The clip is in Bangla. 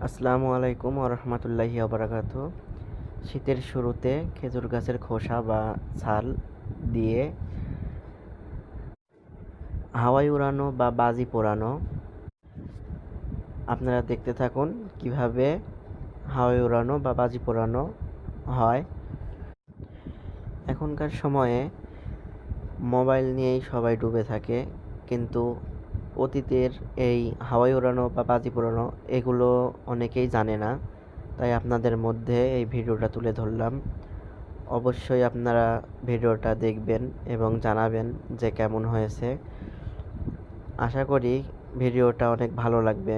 আসসালামু আলাইকুম ওরহমতুল্লাহি ওবারাকাতু। শীতের শুরুতে খেজুর গাছের খোসা বা ছাল দিয়ে হাওয়ায় উড়ানো বা বাজি পোড়ানো। আপনারা দেখতে থাকুন কিভাবে হাওয়ায় উড়ানো বা বাজি পোড়ানো হয়। এখনকার সময়ে মোবাইল নিয়েই সবাই ডুবে থাকে, কিন্তু অতীতের এই হাওয়ায় উড়ানো বা বাজি পোড়ানো এগুলো অনেকেই জানে না। তাই আপনাদের মধ্যে এই ভিডিওটা তুলে ধরলাম। অবশ্যই আপনারা ভিডিওটা দেখবেন এবং জানাবেন যে কেমন হয়েছে। আশা করি ভিডিওটা অনেক ভালো লাগবে।